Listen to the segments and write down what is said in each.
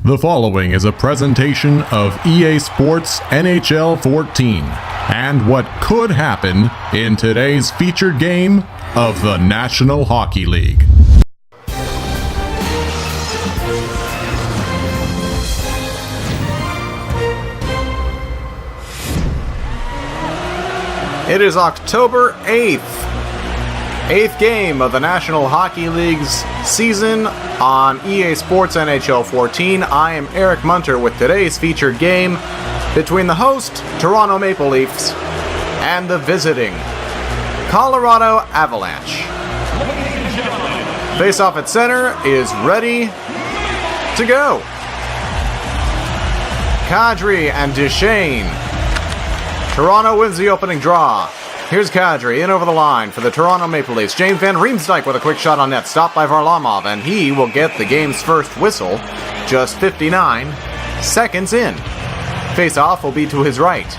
The following is a presentation of EA Sports NHL 14 and what could happen in today's featured game of the National Hockey League. It is October 8th. 8th game of the National Hockey League's season on EA Sports NHL 14. I am Eric Munter with today's featured game between the host, Toronto Maple Leafs, and the visiting Colorado Avalanche. Face-off at center is ready to go. Kadri and Duchesne. Toronto wins the opening draw. Here's Kadri in over the line for the Toronto Maple Leafs. James Van Riemsdyk with a quick shot on net, stopped by Varlamov, and he will get the game's first whistle just 59 seconds in. Face-off will be to his right.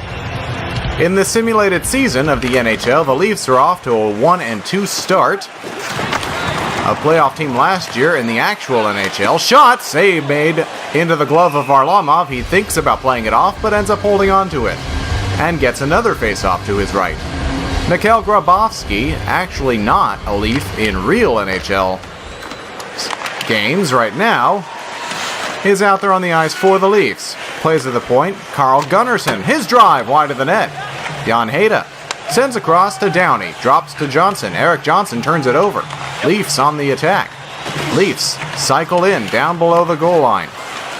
In the simulated season of the NHL, the Leafs are off to a 1-2 start. A playoff team last year in the actual NHL. Shot, save made into the glove of Varlamov. He thinks about playing it off, but ends up holding on to it. And gets another face-off to his right. Mikhail Grabovski, actually not a Leaf in real NHL games right now, is out there on the ice for the Leafs. Plays to the point, Carl Gunnarsson. His drive wide of the net. Jan Hejda sends across to Downey. Drops to Johnson. Eric Johnson turns it over. Leafs on the attack. Leafs cycle in down below the goal line.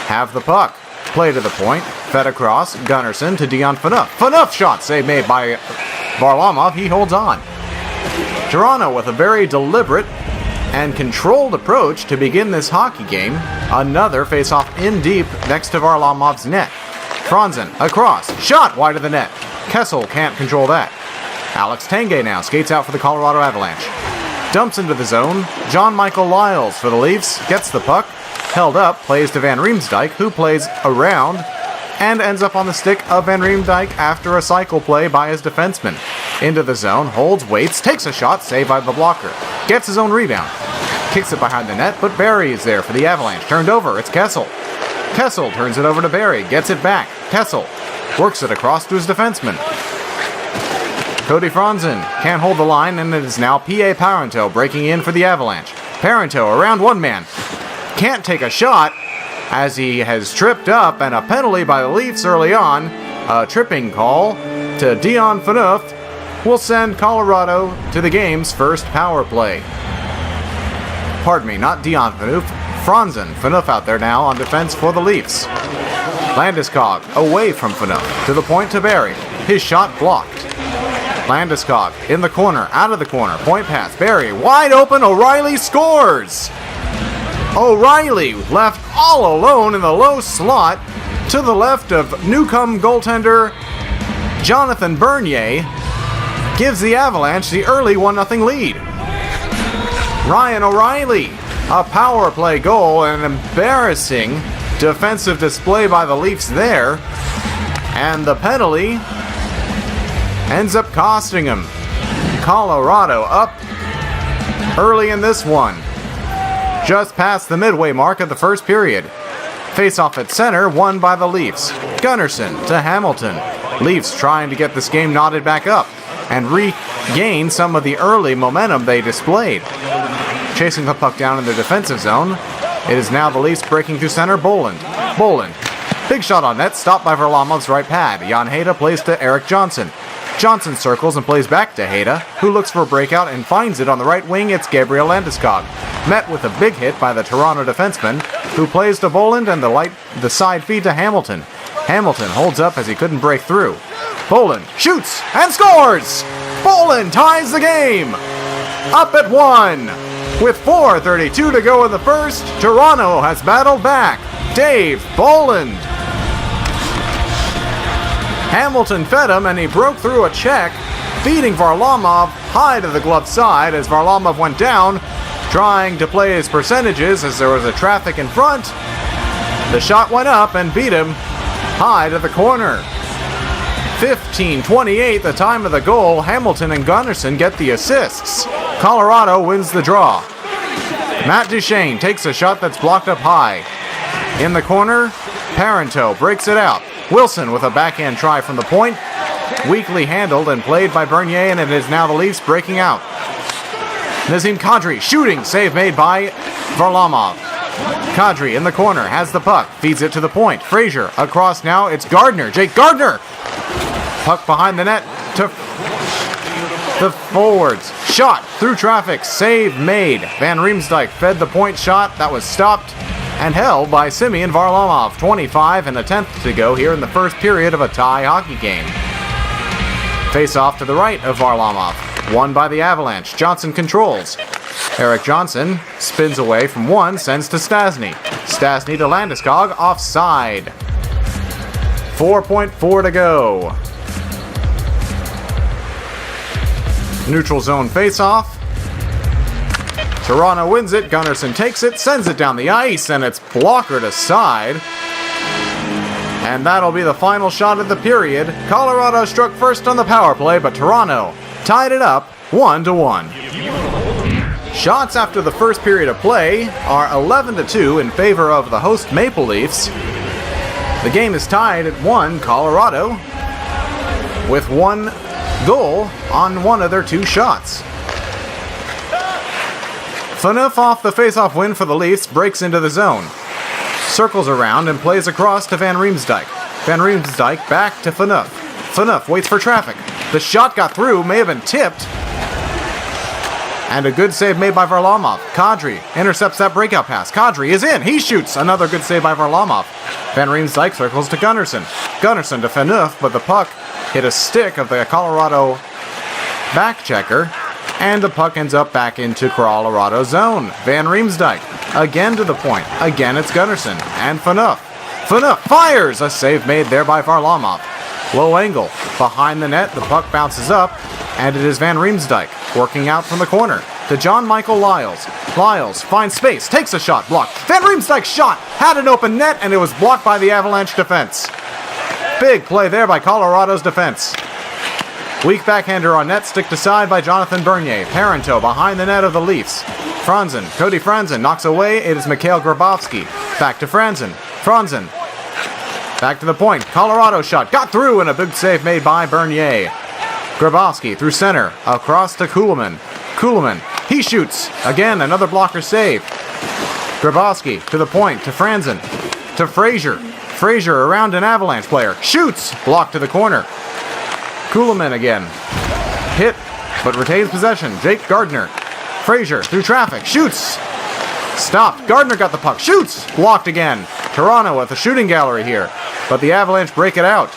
Have the puck. Play to the point. Fed across. Gunnarsson to Dion Phaneuf. Phaneuf shot save made by Varlamov. He holds on. Toronto with a very deliberate and controlled approach to begin this hockey game. Another face-off in deep next to Varlamov's net. Franzen across. Shot wide of the net. Kessel can't control that. Alex Tanguay now skates out for the Colorado Avalanche. Dumps into the zone. John Michael Lyles for the Leafs. Gets the puck. Held up. Plays to Van Riemsdyk, who plays around and ends up on the stick of Van Riemsdyk after a cycle play by his defenseman. Into the zone, holds, waits, takes a shot, saved by the blocker. Gets his own rebound. Kicks it behind the net, but Barry is there for the Avalanche. Turned over, it's Kessel. Kessel turns it over to Barry, gets it back. Kessel works it across to his defenseman. Cody Franzen can't hold the line, and it is now P.A. Parenteau breaking in for the Avalanche. Parenteau around one man. Can't take a shot, as he has tripped up, and a penalty by the Leafs early on. A tripping call to Dion Phaneuf will send Colorado to the game's first power play. Pardon me, not Dion Phaneuf, Franzen. Phaneuf out there now on defense for the Leafs. Landeskog away from Phaneuf to the point to Barry. His shot blocked. Landeskog in the corner, out of the corner, point pass, Barry wide open, O'Reilly scores! O'Reilly left all alone in the low slot to the left of Newcomb goaltender Jonathan Bernier, gives the Avalanche the early 1-0 lead. Ryan O'Reilly, a power play goal and an embarrassing defensive display by the Leafs there, and the penalty ends up costing him. Colorado up early in this one. Just past the midway mark of the first period. Face-off at center, won by the Leafs. Gunnarsson to Hamilton. Leafs trying to get this game knotted back up and regain some of the early momentum they displayed. Chasing the puck down in their defensive zone, it is now the Leafs breaking through center. Boland. Big shot on net, stopped by Varlamov's right pad. Jan Hejda plays to Eric Johnson. Johnson circles and plays back to Hejda, who looks for a breakout and finds it on the right wing. It's Gabriel Landeskog. Met with a big hit by the Toronto defenseman, who plays to Boland and the side feed to Hamilton. Hamilton holds up as he couldn't break through. Boland shoots and scores! Boland ties the game! Up at 1! With 4:32 to go in the first, Toronto has battled back. Dave Boland. Hamilton fed him, and he broke through a check, feeding Varlamov high to the glove side as Varlamov went down, trying to play his percentages as there was a traffic in front. The shot went up and beat him high to the corner. 15:28, the time of the goal. Hamilton and Gunnarsson get the assists. Colorado wins the draw. Matt Duchesne takes a shot that's blocked up high. In the corner, Parenteau breaks it out. Wilson with a backhand try from the point. Weakly handled and played by Bernier, and it is now the Leafs breaking out. Nazem Kadri shooting, save made by Varlamov. Kadri in the corner, has the puck, feeds it to the point. Frazier across now, it's Gardner, Jake Gardner! Puck behind the net to the forwards. Shot through traffic, save made. Van Riemsdyk fed the point shot, that was stopped and held by Semyon Varlamov. 25 and a tenth to go here in the first period of a tie hockey game. Face off to the right of Varlamov. Won by the Avalanche. Johnson controls. Eric Johnson spins away from one, sends to Stasny. Stasny to Landeskog, offside. 4.4 to go. Neutral zone face-off. Toronto wins it. Gunnarsson takes it, sends it down the ice, and it's blockered aside. And that'll be the final shot of the period. Colorado struck first on the power play, but Toronto tied it up 1-1. Shots after the first period of play are 11-2 in favor of the host Maple Leafs. The game is tied at 1 Colorado with one goal on one of their two shots. Phaneuf off the face-off win for the Leafs breaks into the zone. Circles around and plays across to Van Riemsdyk. Van Riemsdyk back to Phaneuf. Phaneuf waits for traffic. The shot got through, may have been tipped. And a good save made by Varlamov. Kadri intercepts that breakout pass. Kadri is in. He shoots. Another good save by Varlamov. Van Riemsdyk circles to Gunnarsson. Gunnarsson to Phaneuf, but the puck hit a stick of the Colorado back checker. And the puck ends up back into Colorado zone. Van Riemsdyk again to the point. Again it's Gunnarsson and Phaneuf. Phaneuf fires! A save made there by Varlamov. Low angle. Behind the net, the puck bounces up. And it is Van Riemsdyk working out from the corner to John Michael Lyles. Lyles finds space, takes a shot, blocked. Van Riemsdyk's shot had an open net, and it was blocked by the Avalanche defense. Big play there by Colorado's defense. Weak backhander on net, sticked aside by Jonathan Bernier. Parenteau behind the net of the Leafs. Franzen, Cody Franzen knocks away. It is Mikhail Grabowski. Back to Franzen. Franzen. Back to the point. Colorado shot. Got through, and a big save made by Bernier. Grabowski through center. Across to Kuhlman. Kuhlman. He shoots. Again, another blocker save. Grabowski to the point. To Franzen. To Frazier. Frazier around an Avalanche player. Shoots. Blocked to the corner. Kuhlman again. Hit, but retains possession. Jake Gardner. Frazier through traffic. Shoots. Stopped. Gardner got the puck. Shoots. Blocked again. Toronto at the shooting gallery here. But the Avalanche break it out.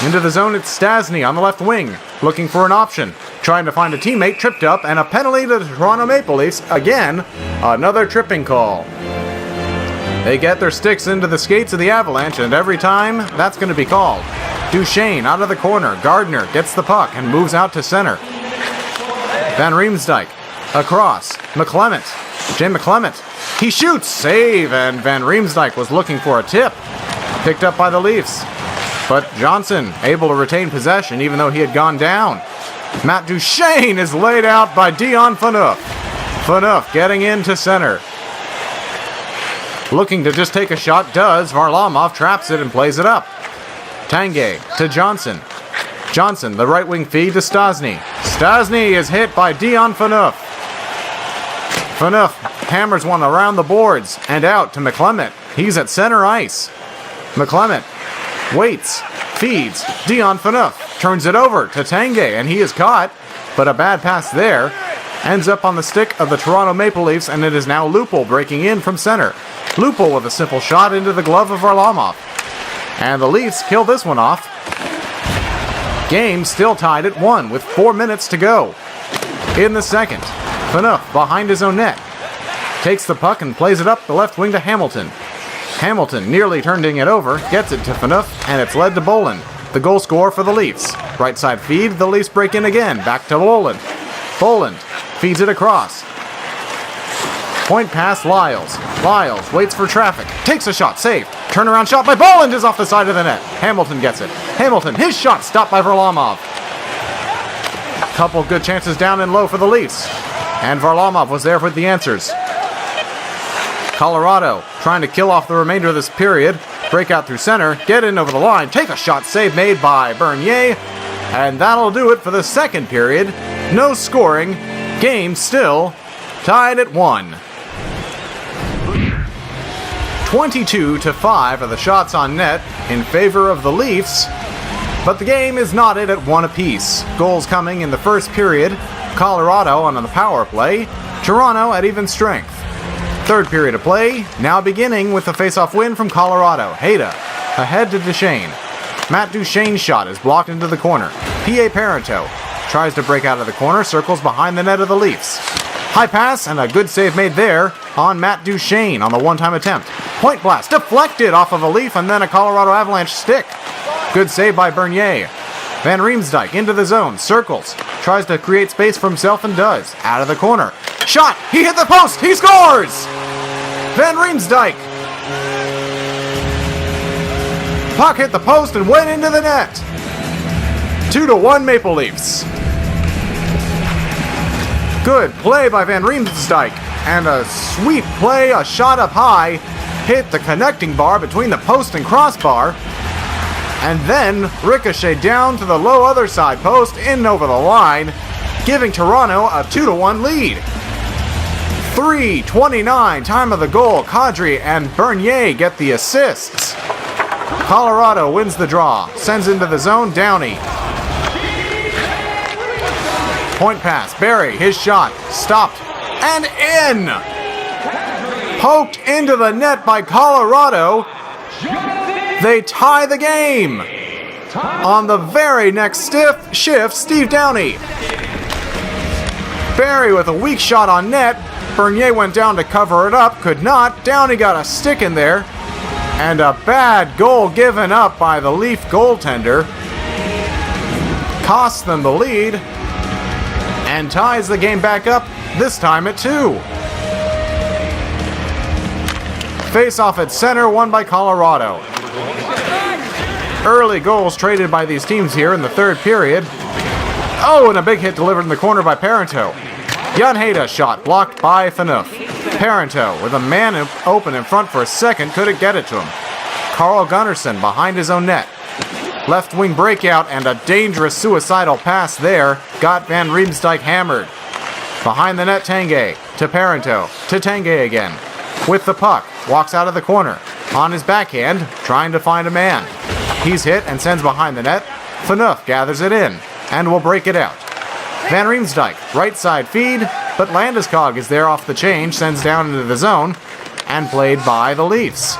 Into the zone, it's Stasny on the left wing. Looking for an option. Trying to find a teammate. Tripped up. And a penalty to the Toronto Maple Leafs. Again, another tripping call. They get their sticks into the skates of the Avalanche. And every time, that's going to be called. Duchesne out of the corner. Gardner gets the puck and moves out to center. Van Riemsdyk across. McClement. Jay McClement. He shoots. Save. And Van Riemsdyk was looking for a tip. Picked up by the Leafs. But Johnson able to retain possession even though he had gone down. Matt Duchesne is laid out by Dion Phaneuf. Phaneuf getting into center. Looking to just take a shot does. Varlamov traps it and plays it up. Tanguay to Johnson. Johnson, the right wing feed to Stasny. Stasny is hit by Dion Phaneuf. Phaneuf hammers one around the boards and out to McClement. He's at center ice. McClement waits, feeds. Dion Phaneuf turns it over to Tanguay, and he is caught, but a bad pass there ends up on the stick of the Toronto Maple Leafs, and it is now Lupul breaking in from center. Lupul with a simple shot into the glove of Varlamov. And the Leafs kill this one off. Game still tied at 1 with 4 minutes to go. In the second, Phaneuf behind his own net. Takes the puck and plays it up the left wing to Hamilton. Hamilton nearly turning it over, gets it to Phaneuf, and it's led to Bolin. The goal scorer for the Leafs. Right side feed, the Leafs break in again. Back to Bolin. Bolin feeds it across. Point pass Lyles. Lyles waits for traffic. Takes a shot, saved. Turnaround shot by Bolin is off the side of the net. Hamilton gets it. Hamilton, his shot stopped by Varlamov. Couple good chances down and low for the Leafs. And Varlamov was there with the answers. Colorado trying to kill off the remainder of this period. Break out through center, get in over the line, take a shot, save made by Bernier. And that'll do it for the second period. No scoring. Game still tied at 1. 22-5 are the shots on net in favor of the Leafs. But the game is knotted at 1 apiece. Goals coming in the first period. Colorado on the power play. Toronto at even strength. Third period of play, now beginning with the face-off win from Colorado. Hayda ahead to Duchesne. Matt Duchesne's shot is blocked into the corner. P.A. Parenteau tries to break out of the corner, circles behind the net of the Leafs. High pass and a good save made there on Matt Duchesne on the one-time attempt. Point blast deflected off of a Leaf and then a Colorado Avalanche stick. Good save by Bernier. Van Riemsdyk into the zone, circles, tries to create space for himself and does. Out of the corner. Shot! He hit the post! He scores! Van Riemsdyk. Puck hit the post and went into the net. 2-1 Maple Leafs. Good play by Van Riemsdyk. And a sweet play, a shot up high, hit the connecting bar between the post and crossbar. And then ricochet down to the low other side post, in over the line, giving Toronto a 2-1 lead. 3:29, time of the goal. Kadri and Bernier get the assists. Colorado wins the draw, sends into the zone, Downey. Point pass, Barry, his shot, stopped, and in! Poked into the net by Colorado. They tie the game. On the very next shift, Steve Downey. Barry with a weak shot on net. Bernier went down to cover it up, could not. Downey got a stick in there. And a bad goal given up by the Leaf goaltender. Costs them the lead. And ties the game back up, this time at 2. Face-off at center, won by Colorado. Early goals traded by these teams here in the third period. Oh, and a big hit delivered in the corner by Parenteau. Jan Hayda shot blocked by Phaneuf. Parenteau with a man open in front for a second, couldn't get it to him. Carl Gunnarsson behind his own net. Left wing breakout and a dangerous suicidal pass there got Van Riemsdyk hammered. Behind the net, Tanguay to Parenteau to Tanguay again. With the puck, walks out of the corner. On his backhand, trying to find a man. He's hit and sends behind the net. Phaneuf gathers it in and will break it out. Van Riemsdyk, right side feed, but Landeskog is there off the change, sends down into the zone, and played by the Leafs.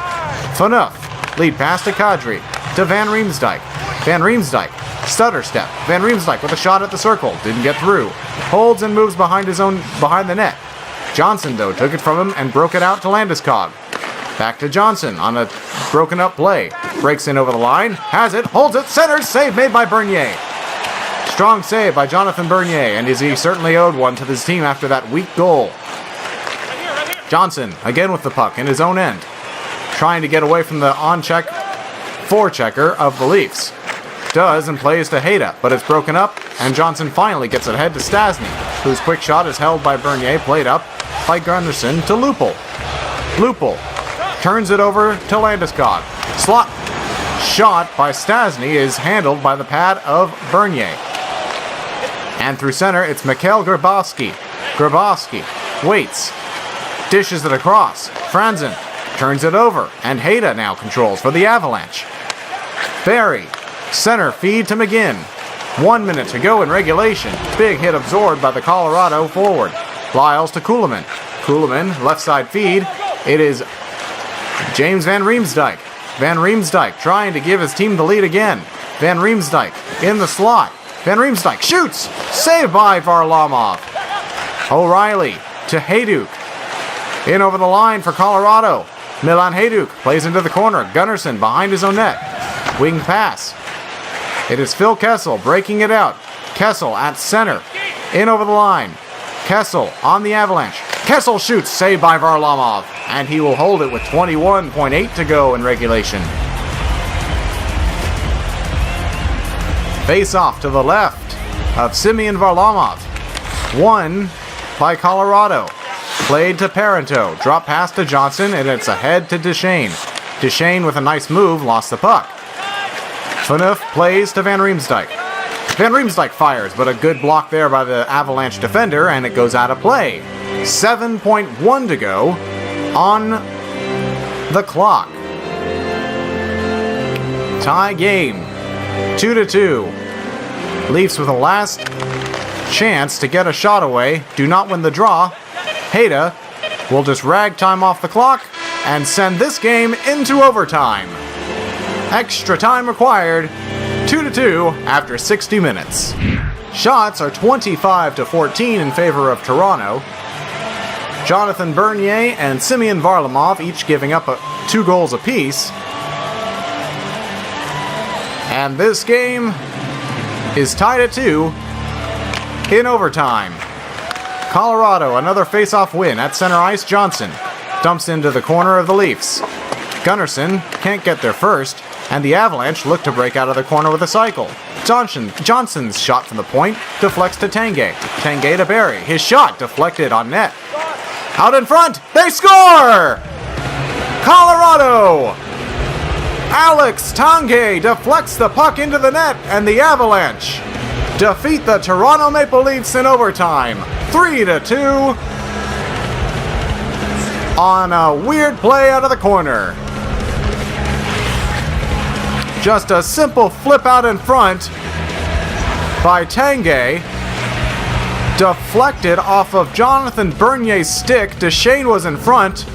Phaneuf, lead pass to Kadri, to Van Riemsdyk. Van Riemsdyk, stutter step. Van Riemsdyk with a shot at the circle, didn't get through. Holds and moves behind the net. Johnson, though, took it from him and broke it out to Landeskog. Back to Johnson on a broken up play. Breaks in over the line, has it, holds it, centers, save made by Bernier. Strong save by Jonathan Bernier, and he certainly owed one to his team after that weak goal. Johnson, again with the puck in his own end. Trying to get away from the on-check forechecker of the Leafs. Does and plays to Hayda, but it's broken up, and Johnson finally gets it ahead to Stastny, whose quick shot is held by Bernier, played up by Gunnarsson to Lupul. Lupul turns it over to Landeskog. Slot shot by Stastny is handled by the pad of Bernier. And through center, it's Mikhail Grabowski. Grabowski waits, dishes it across. Franzen turns it over, and Hayda now controls for the Avalanche. Barry, center feed to McGinn. 1 minute to go in regulation. Big hit absorbed by the Colorado forward. Lyles to Kuhlman. Kuhlman, left side feed. It is James Van Riemsdyk. Van Riemsdyk trying to give his team the lead again. Van Riemsdyk in the slot. Van Riemsdyk shoots! Saved by Varlamov. O'Reilly to Hayduk. In over the line for Colorado. Milan Hayduk plays into the corner. Gunnarsson behind his own net. Wing pass. It is Phil Kessel breaking it out. Kessel at center. In over the line. Kessel on the Avalanche. Kessel shoots, saved by Varlamov. And he will hold it with 21.8 to go in regulation. Face off to the left of Semyon Varlamov. Won by Colorado. Played to Parenteau. Drop pass to Johnson, and it's ahead to Duchesne. Duchesne with a nice move, lost the puck. Phaneuf plays to Van Riemsdyk. Van Riemsdyk fires, but a good block there by the Avalanche defender, and it goes out of play. 7.1 to go on the clock. Tie game. 2-2. Leafs with a last chance to get a shot away. Do not win the draw. Hayda will just rag time off the clock and send this game into overtime. Extra time required. 2-2 after 60 minutes. Shots are 25-14 in favor of Toronto. Jonathan Bernier and Semyon Varlamov each giving up 2 goals apiece. And this game is tied at 2 in overtime. Colorado, another face-off win at center ice. Johnson dumps into the corner of the Leafs. Gunnarsson can't get there first, and the Avalanche look to break out of the corner with a cycle. Johnson's shot from the point deflects to Tanguay. Tanguay to Barrie. His shot deflected on net. Out in front, they score! Colorado! Alex Tanguay deflects the puck into the net, and the Avalanche defeat the Toronto Maple Leafs in overtime. 3-2 on a weird play out of the corner. Just a simple flip out in front by Tanguay. Deflected off of Jonathan Bernier's stick. Duchesne was in front.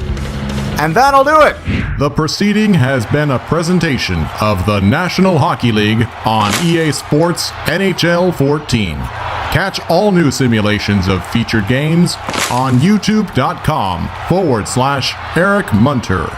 And that'll do it. The proceeding has been a presentation of the National Hockey League on EA Sports NHL 14. Catch all new simulations of featured games on youtube.com/Eric Munter.